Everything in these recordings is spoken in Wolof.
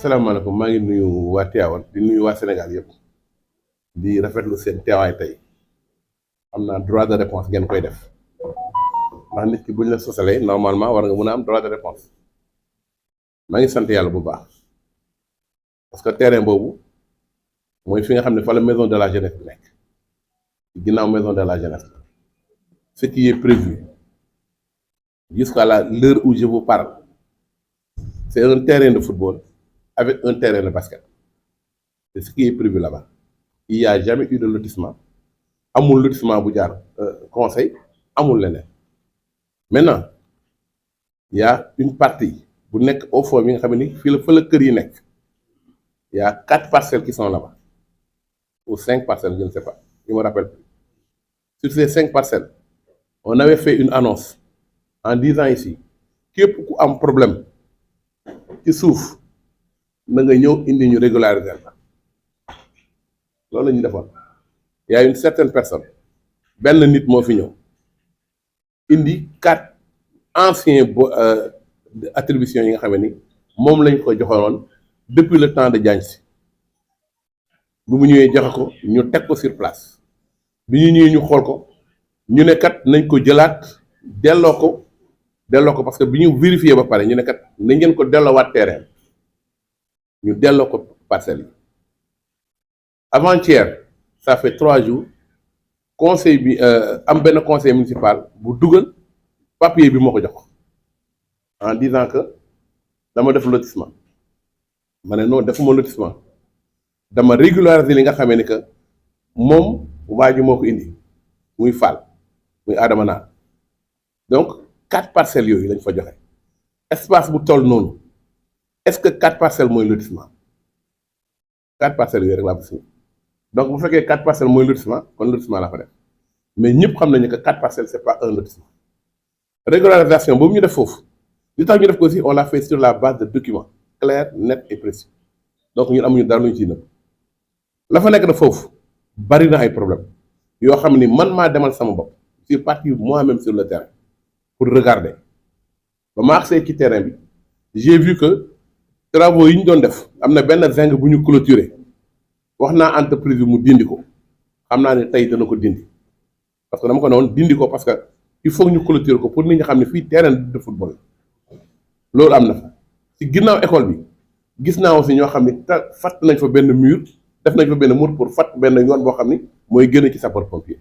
asalaamaaleykum maa ngi nuyu waa Tivaouane di nuyu waa Sénégal yëpp di rafetlu seen teewaay tey am naa droit de réponse ngeen koy def ndax nit ki buñ la sosalee normalement war nga mën a am droit de réponse maa ngi sant yàlla bu baax parce que terrain boobu mooy fi nga xam ne fa la maison de la jeunesse bi nekk ginnaaw maison de la jeunesse ce qui est prévu jusqu'à l'heure où je vous parle c'est un terrain de football avec un terrain de basket. C'est ce qui est prévu là-bas. Il n'y a jamais eu de lotissement. Amul lotissement bu jaar conseil, amul leneen. Maintenant, il y a une partie bu nekk au fond bi nga xam ne fii la fa la kër yi nekk. Il y a 4 parcelles qui sont là-bas. Ou 5 parcelles, je ne sais pas. Je ne me rappelle plus. Sur ces 5 parcelles, on avait fait une annonce en disant ici, képp ku am problème ci suuf na nga ñëw indi ñu régulariser la loolu la ñuy defoon y a une certaine personne benn nit moo fi ñëw indi 4 anciens attributions yi nga xam ni moom lañ ko joxoon depuis le temps de Diagne Sy bu mu ñëwee joxe ko ñu teg ko sur place bi ñu ñëwee ñu xool ko ñu ne kat nañ ko jëlaat delloo ko parce que bi ñu vérifié ba pare ñu ne kat nañ ngeen ko delloowaat terrain ñu delloo ko parcelles yi avant-hier ça fait 3 jours conseil bi am benn conseil municipal bu dugal papier bi moo ko jox en disant que dama def lotissement ma ne non defuma lotissement dama régulariser li nga xamee ni que moom waa ji moo ko indi muy Fall muy Adama Naar donc 4 parcelles yooyu lañ fa joxe espace bu toll noonu est-ce que 4 parcelles mooy lotissement 4 parcelles yooyu rek laa fa signé donc bu fekkee 4 parcelles mooy lotissement kon lotissement laa fa def mais ñëpp xam nañu que 4 parcelles c'est pas un lotissement régularisation boobu ñu def foofu li tax ñu def ko aussi on l'a fait sur la base de documents clairs nets et précis donc ñun amuñu dara lu ñu ciy nëbb la fa nekk na foofu bari na ay problème yoo xam ni man maa demal sama bopp je suis parti moi-même sur le terrain pour regarder ba ma agsee ci terrain bi j'ai vu que travaux yi ñu doon def am na benn zinc bu ñu clôturer wax naa entreprise bi mu dindi ko xam naa ne tey dana ko dindi parce que dama ko ne woon dindi ko parce que il faut ñu clôturer ko pour nit ñi xam ne fii terrain de football loolu am na fa ci ginnaaw école bi gis naa aussi ñoo xam ne fatt nañ fa benn mur def nañ fa benn mur pour fatt benn yoon boo xam ni mooy génn ci sapeur pompier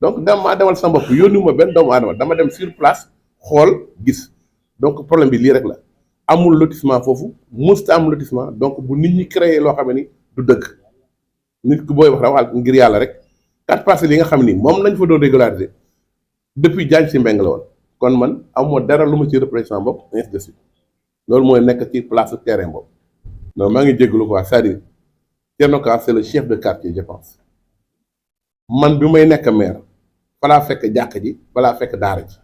donc dama demal sa bopp yónni ma benn doomu aadama dama dem sur place xool gis donc problème bi lii rek la amul lotissement foofu musta am lotissement donc bu nit ñi créé loo xam ni du dëgg nit ku booy wax da waxal ngir yàlla rek 4 parcelles yi nga xam ni moom lañ fa doon régulariser depuis Diagne Sy Mbengue la woon kon man amoo dara lu ma ci représentant bopp ainsi de suite loolu mooy nekk ci place terrain boobu donc maa ngi jégalu quoi c'est-à-dire Thierno Ka c'est le chef de quartier je pense man bi may nekk maire falaa fekk jàkk ji falaa fekk daara ji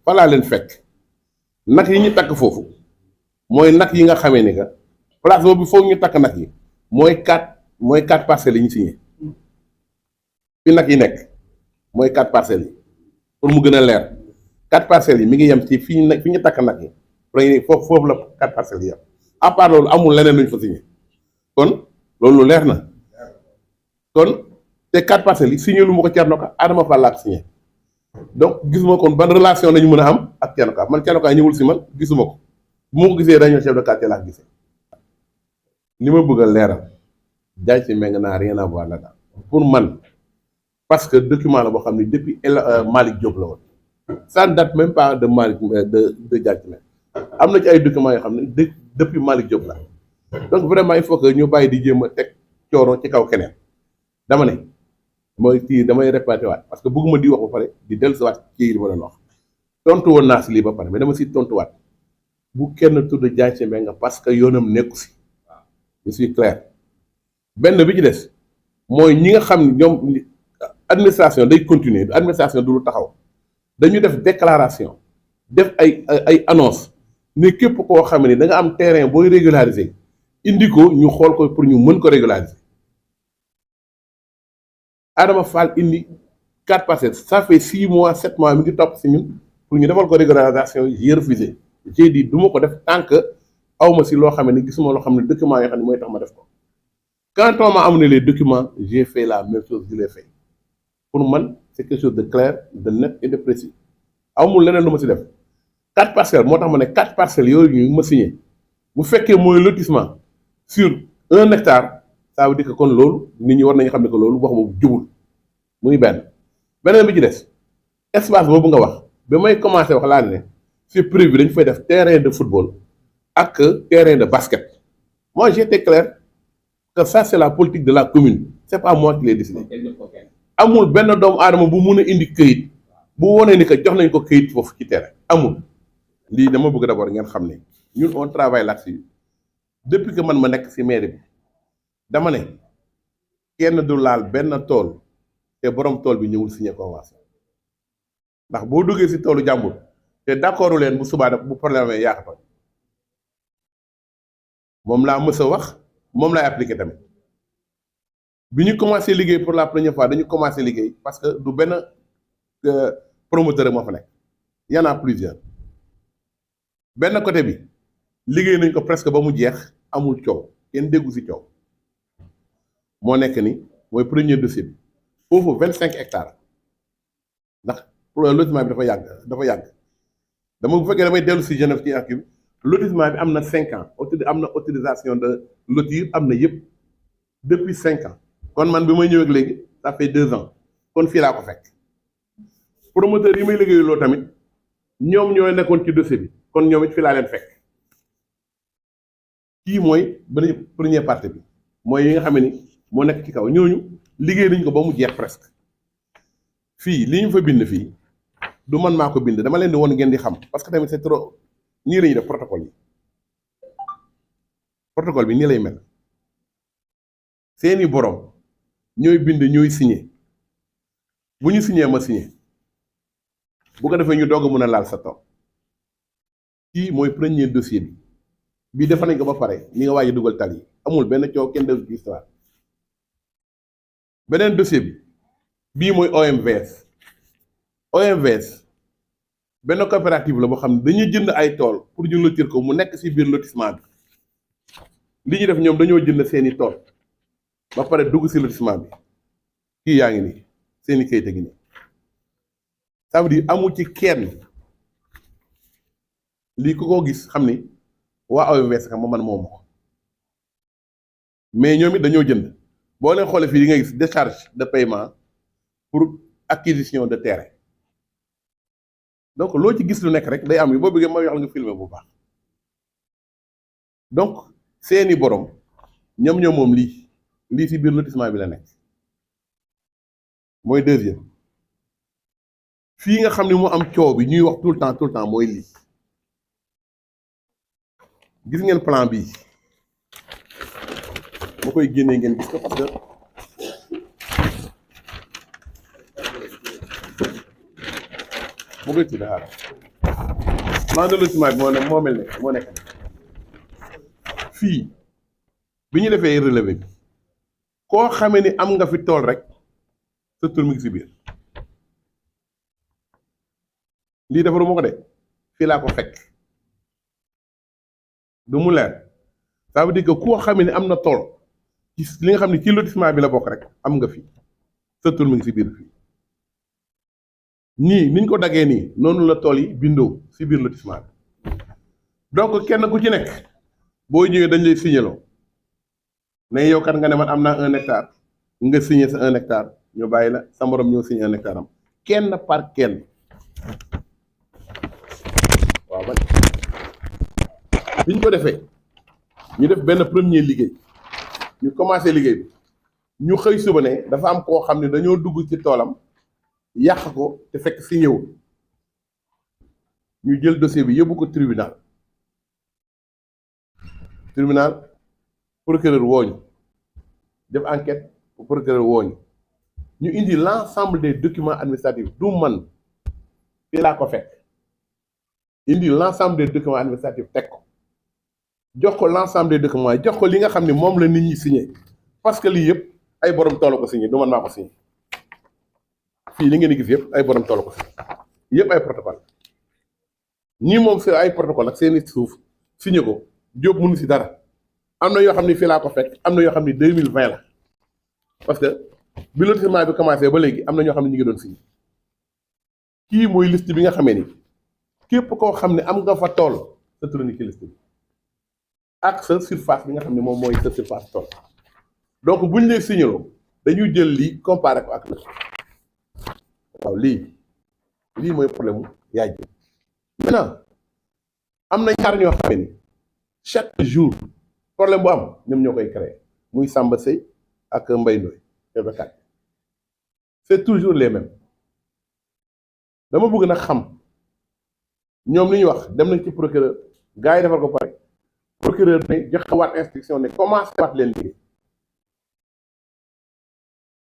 falaa leen fekk nag yi ñu takk foofu mooy nag yi nga xamee ni que place boobu foog ñu takk nag yi mooy 4 parcelles yi ñu signé fi nag yi nekk mooy 4 parcelles yi pour mu gën a leer 4 parcelles yi mi ngi yem ci fi ñu takk nag yi premier foofu la 4 parcelles yi yem à part loolu amul leneen lu ñu fa signé kon loolu leer na kon te 4 parcelles yi signé lu ma ko Thierno Ka Adama Fall laa ko signé donc gisuma kon ban relation lañu mën a am ak Thierno Ka man Thierno Ka ñëwul si man gisuma ko bu ma ko gisee dañoo chef de quartier laa gisee li ma bëgg a leeral Diagne Sy Mbengue n'a rien à voir là-dedans pour man parce que document la boo xam ne depuis Malick Diop la woon ça ne date même pas de Malick de Diagne Sy Mbengue am na ci ay documents yoo xam ne depuis Malick Diop la donc vraiment il faut que ñu bàyyi di jéem a teg coono ci kaw keneen dama ne mooy kii damay répété waat parce que bëgguma di wax ba pare di dellusiwaat ci li ma doon wax tontu woon naa si lii ba pare mais dama si tontuwaat bu kenn tudd Diagne Sy Mbengue parce que yoonam nekku si je suis clair benn bi ci des mooy ñi nga xam ne ñoom administration day continuer administration du lu taxaw dañu def déclaration def ay annonce ne képp koo xam ne da nga am terrain booy régulariser indi ko ñu xool ko pour ñu mën ko régulariser Adama Fall indi 4 parcelles ça fait 6 mois 7 mois mi ngi topp si ñun pour ñu defal ko régularisation j'ai refusé j'ai dit du ma ko def tant que awma si loo xam ne gisuma loo xam ne document yoo xam ne mooy tax ma def ko quand on m'a amené les documents j'ai fait la même chose je l'ai fait pour man c'est quelque chose de clair de net et de précis amul leneen lu ma si def 4 parcelles moo tax ma ne 4 parcelles yooyu ñu ma signé bu fekkee mooy lotissement sur 1 hectare ça veut dire que kon loolu nit ñi war nañu xam ne que loolu wax boobu jubul muy beneen bi ci des espace boobu nga wax ba may commencé wax laa ne c'est prévu dañu fay def terrain de football ak terrain de basket moi j'étais clair que ça c'est la politique de la commune c'est pas moi qui l'ai décidé amul benn doomu aadama bu mun a indi këyit bu wonee ni que jox nañ ko këyit foofu ci terrain amul lii dama bëgg d'abord ngeen xam ne ñun on travaille là-dessus depuis que man ma nekk ci mairie bi dama ne kenn du laal benn tool te borom tool bi ñëwul signé convention ndax boo duggee ci toolu jàmbur te d'accordu leen bu subaa bu problème yaa ko tooñ moom laa mës a wax moom laay appliqué tamit bi ñu commencé liggéey pour la première fois dañu commencé liggéey parce que du benn promoteur moo fa nekk y en a plusieurs benn côté bi liggéey nañ ko presque ba mu jeex amul coow kenn déggu ci coow moo nekk ni mooy premier dossier bi foofu 25 hectares ndax pour lotissement bi dafa yàgg dama bu fekkee damay dellu ci Genève ci acquis lotissement bi am na 5 ans am na autorisation de lotir am na yëpp depuis 5 ans kon man bi may ñëw ak léegi ça fait 2 ans kon fii laa ko fekk promoteur yi may liggéeyu loo tamit ñoom ñooy nekkoon ci dossier bi kon ñoom it fii laa leen fekk kii mooy benn première partie bi mooy yi nga xam ni moo nekk ci kaw ñooñu liggéey nañ ko ba mu jeex presque fii li ñu fa bind fii du man maa ko bind dama leen di woon ngeen di xam parce que tamit c'est trop nii la ñuy def protocole bi nii lay mel seeni borom ñooy bind ñooy signé bu ñu signé ma signé bu ko defee ñu doog a mën a laal sa tool kii mooy premier dossier bi bii defar nañ ko ba pare ñi nga waaj a dugal tali yi amul benn coow kenn def ci histoire beneen dossier bi bii mooy OMVS benn coopérative la boo xam ne dañuy jënd ay tool pour ñu lotir ko mu nekk ci biir lotissement bi li ñu def ñoom dañoo jënd seeni tool ba pare dugg ci lotissement bi kii yaa ngi nii seeni kayit a ngi nii ça veut dire amul ci kenn lii ku ko gis xam ni waa OMVS xam man moom ko mais ñoom it dañoo jënd boo leen xoolee fii di nga gis décharge de paiement pour acquisition de terrain donc loo ci gis lu nekk rek day am yi boo bëggee ma wax la nga filmer bu baax donc seeni borom ñoom moom lii ci biir lotissement bi la nekk mooy deuxième fii nga xam ne mu am coow bi ñuy wax tout le temps mooy lii gis ngeen plan bii ma koy génnee ngeen gis ko parce que moo koy tudd xaaral plan de lotissement bi moo nekk fii bi ñu defee relevé bi koo xamee ni am nga fi tool rek sa tur mi ngi ci biir lii defaruma ko de fii laa ko fekk du mu leer ça veut dire que koo xamee ni am na tool ci li nga xam ne ci lotissement bi la bokk rek am nga fi sa tur mi ngi ci biir fii nii niñ ko daggee nii noonu la tool yi bindoo ci biir lotissement bi donc kenn ku ci nekk boo ñëwee dañ lay signaloo ne yow kat nga ne man am naa 1 hectare nga signé sa 1 hectare ñu bàyyi la sa morom ñëw signé 1 hectare am kenn par kenn waaw man bi ñu ko defee ñu def benn premier liggéey ñu commencé liggéey bi ñu xëy suba ne dafa am koo xam ne dañoo dugg ci toolam yàq ko te fekk signé wul ñu jël dossier bi yóbbu ko tribunal procureur wooñu def enquête pour procureur wooñu ñu indi l'ensemble des documents administratifs du man fii laa ko fekk indi l'ensemble des documents administratifs teg ko jox ko l'ensemble des documents jox ko li nga xam ne moom la nit ñi signé parce que lii yëpp ay borom tool ko signé du man maa ko signé fii li ngeen di gis yëpp ay borom tool ko signé yëpp ay protocole ñii moom c'est ay protocole ak seeni suuf signé ko Diop mënu si dara am na yoo xam ne fii laa ko fekk am na yoo xam ne 2020 la parce que bi lotissement bi commencé ba léegi am na ñoo xam ne ñu ngi doon signé kii mooy liste bi nga xamee ni képp koo xam ne am nga fa tool sa tur ni ci liste bi ak sa surface bi nga xam ne moom mooy sa surface tool donc buñ lay signaloo dañuy jël lii comparé ko ak la waaw lii mooy problème mu yaay ji maintenant am na ñaar ñoo xam ne chaque jour problème bu am ñoom ñoo koy créer muy Samba Sey ak Mbaye Ndoye TV4 c'est toujours les mêmes dama bëgg nag xam ñoom li ñuy wax dem nañ ci procureur gars yi defal ko pare procureur ne joxe waat instruction ne commencé waat leen liggéey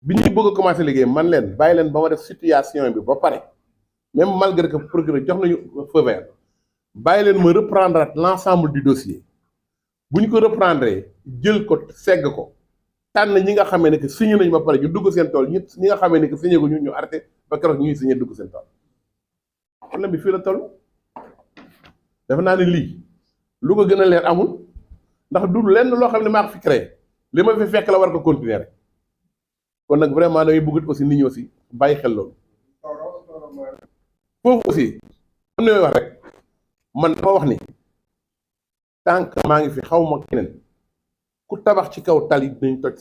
bi ñuy bëgg a commencé liggéey man leen bàyyi leen ba ma def situation bi ba pare même malgré que procureur jox nañu feu vert bàyyi leen ma reprendre l'ensemble du dossier bu ñu ko reprendre jël ko segg ko tànn ñi nga xamee ne que signé nañu ba pare ñu dugg seen tool ñi nga xamee ne que signé gu ñu arrêté ba keroog ñuy signé dugg seen tool problème bi fii la toll defe naa ne lii lu ko gën a leer amul ndax du lenn loo xam ne maa ko fi créé li ma fi fekk la war ko continuer rek kon nag vraiment damay bëgg aussi nit ñi aussi bàyyi xel loolu foofu aussi am na wax rek man dama wax ni tant que maa ngi fi xaw ma keneen ku tabax ci kaw tali dinañ toj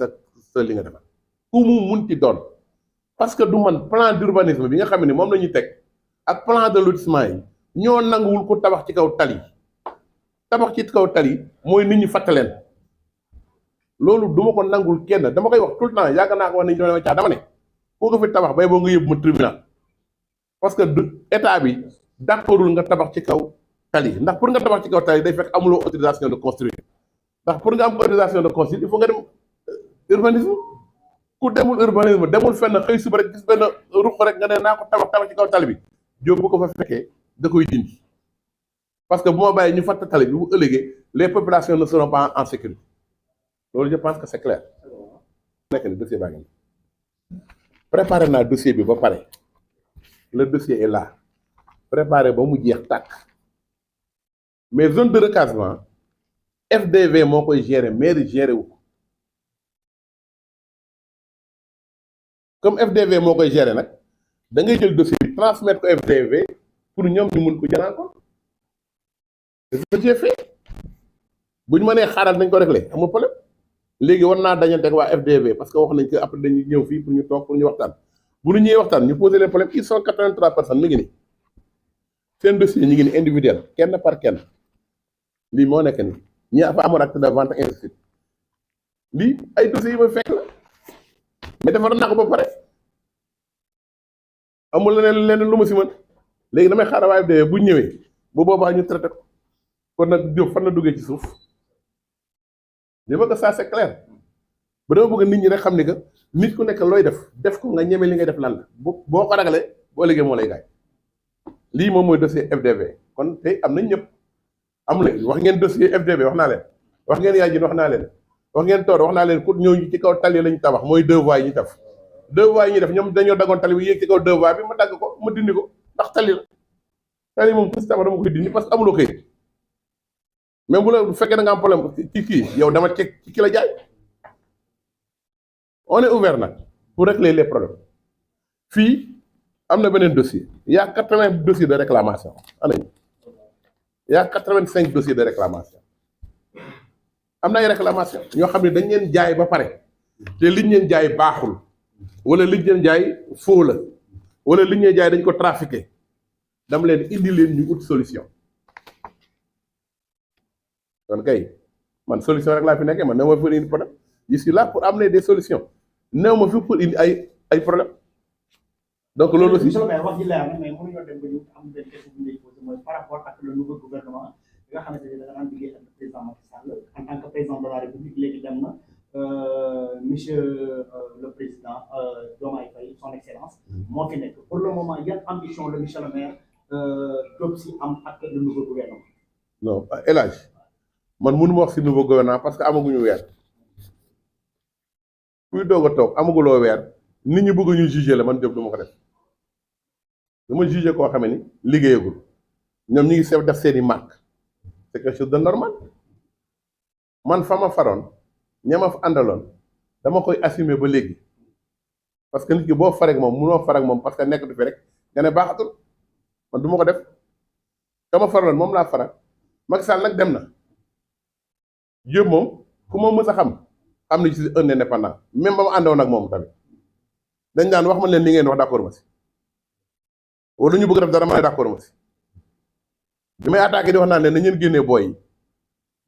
sa li nga defar ku mu munti doon parce que du man plan d'urbanisme bi nga xam ne moom la ñuy teg ak plan de lotissement yi ñoo nanguwul ku tabax ci kaw tali tabax ci kaw tali mooy nit ñi fàttaleen loolu duma ko nangul kenn dama koy wax tout le temps yàgg naa ko wax nañ doon dama ne koo ko fi tabax bay boo nga yóbbu ma tribunal parce que état bi d'accordul nga tabax ci kaw tali ndax pour nga tabax ci kaw tali day fekk amuloo autorisation de construire ndax pour nga am autorisation de construire il faut nga dem urbanisme ku demul urbanisme demul fenn xëy suba rek gis benn ruq rek nga ne naa ko tabax ci kaw tali bi jóob bu ko fa fekkee da koy dindi parce que bu ma bàyyi ñu fàtte tali bi bu ëllëgee les populations ne seront pas en sécurité loolu je pense que c'est clair nekk ni dossier baa ngi préparé naa dossier bi ba pare le dossier est là préparé ba mu jeex tàkk mais zone de recasement FDV moo koy gérer mairie gérer wu ko comme FDV moo koy gérer nag da ngay jël dossier bi transmettre ko FDV pour ñoom ñu mun ko jël en compte c'est ce que j'ai fait bu ñu mënee xaaral nañ ko réglé amul problème léegi war naa dañante ak waa FDV parce que wax nañ que après dañuy ñëw fii pour ñu toog pour ñu waxtaan bu ñu ñëwee waxtaan ñu poser les problèmes ils sont 83 personnes mi ngi ni seen dossier ñu ngi ni individuel kenn par kenn lii moo nekk ni ñi fa amoon acte de vente ainsi de suite lii ay dossiers yi ma fekk la mais defaroon naa ko ba pare amul leneen lu ma si mën léegi damay xaaral waa FDV bu ñëwee bu boobaa ñu traité ko kon nag Diop fan la duggee ci suuf je veux que ça c'est clair ba dama bëgg nit ñi rek xam ni que nit ku nekk looy def ko nga ñeme li ngay def lan la boo ko ragalee boo liggéey moo lay gaañ lii moom mooy dossier FDV kon tey am nañ ñëpp am na wax ngeen dossier FDV wax naa leen wax ngeen yaay ji wax naa leen wax ngeen toor wax naa leen ku ñëw ci kaw tali lañu tabax mooy 2 voies yi ñu def 2 voies yi ñu def ñoom dañoo daggoon tali bi yéeg ci kaw 2 voies bi ma dagg ko ma dindi ko ndax tali la tali moom ku si tabax dama koy dindi parce que amuloo këyit même bu la fekkee da nga am problème ci kii yow dama ci ki la jaay on est ouvert nag pour régler les problèmes fii am na beneen dossier il y a 80 dossiers de réclamation anañ il y a 85 dossiers de réclamation am na ay réclamation ñoo xam ne dañ leen jaay ba pare te liñ leen jaay baaxul wala liñ leen jaay faux la wala liñ leen jaay dañ ko trafiqué dama leen indi leen ñu ut solution kon kay man solution rek laa fi nekkee man néew ma fi indi problème je suis là pour amener des solutions néew ma fi pour indi ay problème donc loolu aussi. monsieur le maire wax ji leer na mais mënuñoo dem ba ñu am benn question bu ñu lay posé mooy par rapport ak le nouveau gouvernement bi nga xamante ne da nga daan liggéey ak le président Macky Sall en tant que président de la République léegi dem na monsieur le président Diomaye Faye son excellence moo fi nekk pour le moment yan ambition le monsieur le maire Diop Sy am ak le nouveau gouvernement. non El Hadj man mënu ma wax si nouveau gouvernement parce que amaguñu weer kuy doog a toog amaguloo weer nit ñi bëgg ñu juger la man Diop du ma ko def dama juger koo xamee ni liggéeyagul ñoom ñu ngi def seeni marque c'est quelque chose de normal man fa ma faroon ña ma fa àndaloon dama koy assumer ba léegi parce que nit ki boo farek moom munoo farek moom parce que nekk du fi rek nga ne baaxatul man du ma ko def ka ma faraloon moom laa faral Macky Sall nag dem na Diop moom ku ma mës a xam ni ci un indépendant même ba ma àndoon ak moom tamit dañ daan wax ma leen li ngeen wax d'accord ma si wala ñu bëgg def dara ma ne d'accord ma si bi may attaqué di wax naan leen na ngeen génnee booy yi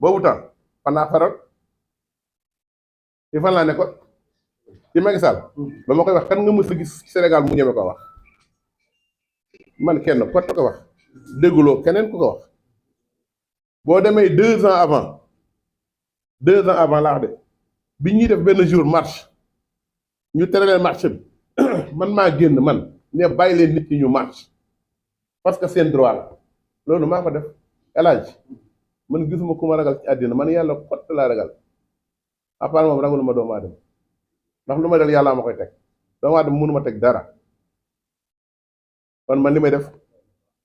boobu temps fan naa faral ci fan laa nekkoon ci Macky Sall ba ma koy wax kan nga mës a gis Sénégal mu ñeme ko wax man kenn kot ko wax dégguloo keneen ku ko wax boo demee 2 ans avant laa wax de bi ñuy def benn jour marche ñu tere leen marche bi man maa génn man ne bàyyi leen nit ñi ñu marche parce que seen droit la loolu maa ko def El Hadj man gisuma ku ma ragal ci àddina man yàlla kott laa ragal à part moom ragaluma doomu aadama ndax lu may dal yàlla ma koy teg doomu aadama mënu ma teg dara kon man li may def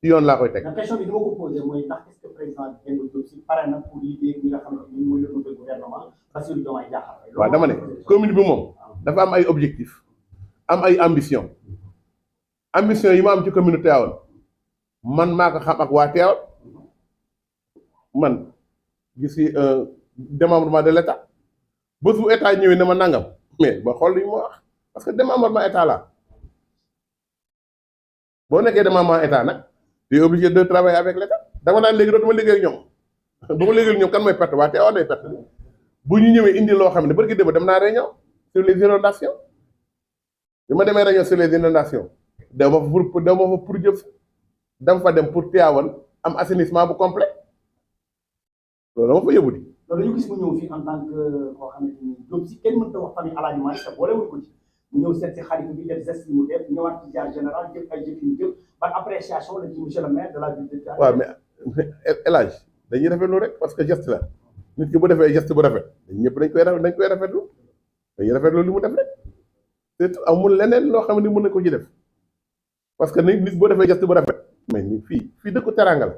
ci yoon laa koy teg. la question bi dama ko posé mooy ndax est-ce que président Demba Diop Sy pare na pour liggéey ñi nga xamante ni mooy le nouveau gouvernement Bassirou Diomaye Diakhar Faye. waaw dama ne commune bi moom dafa am ay objectifs am ay ambition yi ma am ci commune Tivaouane man maa ko xam ak waa Tivaouane man gis yi démembrement de l'État bés bu état ñëwee ne ma nangam mais ba xool li ma wax parce que démembrement état la boo nekkee démembrement état nag tu es obligé de travailler avec l'État dama naan léegi dootuma liggéey ak ñoom ba ma liggéey ak ñoom kan mooy perte waa Tivaouane day perte bu ñu ñëwee indi loo xam ne barki démb dem naa réunion sur les inondations bi ma demee réunion sur les inondations dama fa pour jëf dama fa dem pour Tivaouane am assainissement bu complet loolu dama fa yóbbu di. loolu dañu gis mu ñëw fii en tant que koo xamante ni Diop Sy kenn mënta wax famille Alaaji Malick te boolewul ko ci mu ñëw seet si xarit bi def geste yi mu def ñëwaat ci ziar général jëf ay jëf yu jëf ban appréciation la ci monsieur le maire de la ville de Tivaouane. waaw mais El Hadj dañuy rafetlu rek parce que geste la nit ki bu defee geste bu rafet ñëpp dañ koy rafetlu dañuy rafetlu li mu def rek te amul leneen loo xam ne mën na ko ci def parce que nit boo defee geste bu rafet mais ni fii dëkku teranga la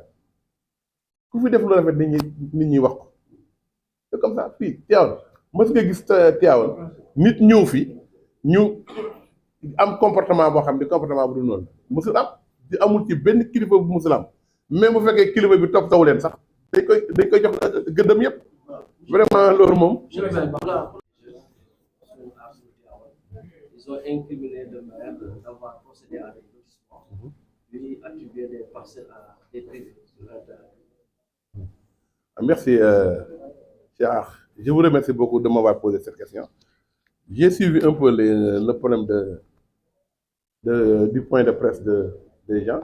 ku fi def lu rafet nit ñi wax ko c'est comme ça fii Tivaouane mës nga gis Tivaouane nit ñëw fi ñu am comportement boo xam ne comportement bu dul noonu mësul am di amul ci benn kilifa bu mësul am même bu fekkee kilifa bi topp taw leen sax dañ koy jox gëddam yëpp vraiment loolu moom. Ils ont incriminé le maire d'avoir procédé à des lotissements, lui attribuer des parcelles à des privés sur leur terrain. Merci, Cheikh. Je vous remercie beaucoup de m'avoir posé cette question. J'ai suivi un peu le problème du point de presse des gens.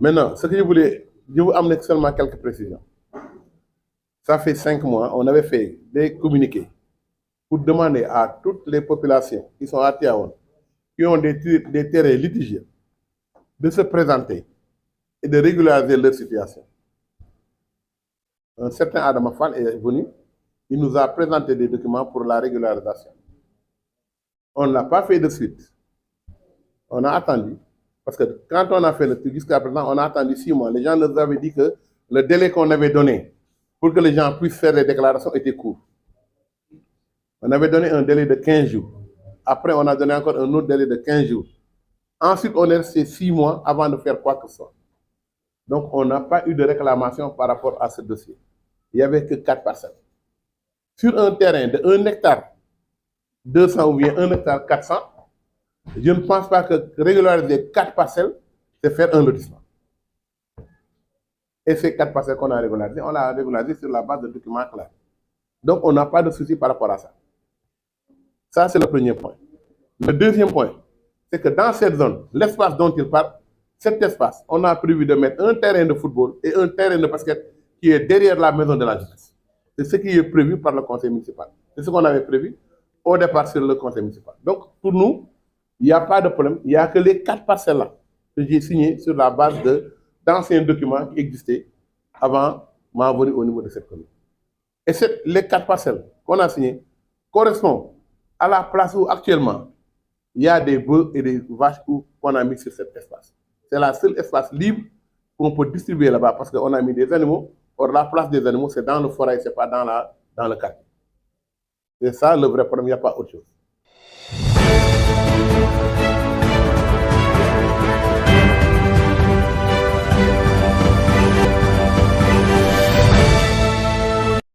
Maintenant, ce que je vous amener seulement quelques précisions. Ça fait 5 mois, on avait fait des communiqués pour demander à toutes les populations qui sont à Tivaouane, qui ont des terrains litigieux, de se présenter et de régulariser leur situation. Un certain Adama Fall est venu, il nous a présenté des documents pour la régularisation. On ne l'a pas fait de suite. On a attendu, parce que quand on a fait le truc jusqu'à présent, on a attendu 6 mois. Les gens nous avaient dit que le délai qu'on avait donné pour que les gens puissent faire les déclarations était court. On avait donné un délai de 15 jours. Après, on a donné encore un autre délai de 15 jours. Ensuite, on est resté 6 mois avant de faire quoi que ce soit. Donc, on n'a pas eu de réclamation par rapport à ce dossier. Il n'y avait que 4 parcelles. Sur un terrain de 1 hectare 200 ou bien 1 hectare 400, je ne pense pas que régulariser 4 parcelles, c'est faire un lotissement. Et ces 4 parcelles qu'on a régularisées, on l'a régularisé sur la base de documents clairs. Donc, on n'a pas de souci par rapport à ça. Ça, c'est le premier point. Le deuxième point, c'est que dans cette zone, l'espace dont il parle, cet espace, on a prévu de mettre un terrain de football et un terrain de basket qui est derrière la maison de la jeunesse. C'est ce qui est prévu par le conseil municipal. C'est ce qu'on avait prévu au départ sur le conseil municipal. Donc, pour nous, il n'y a pas de problème. Il n'y a que les 4 parcelles-là que j'ai signées sur la base d'anciens documents qui existaient avant ma venue au niveau de cette commune. Et les 4 parcelles qu'on a signées correspondent à la place où actuellement il y a des bœufs et des vaches qu'on a mis sur cet espace. C'est la seule espace libre qu'on peut distribuer là-bas parce qu'on a mis des animaux Or, la place des animaux, c'est dans le forêt, c'est pas dans le quartier. C'est ça le vrai problème, il n'y a pas autre chose.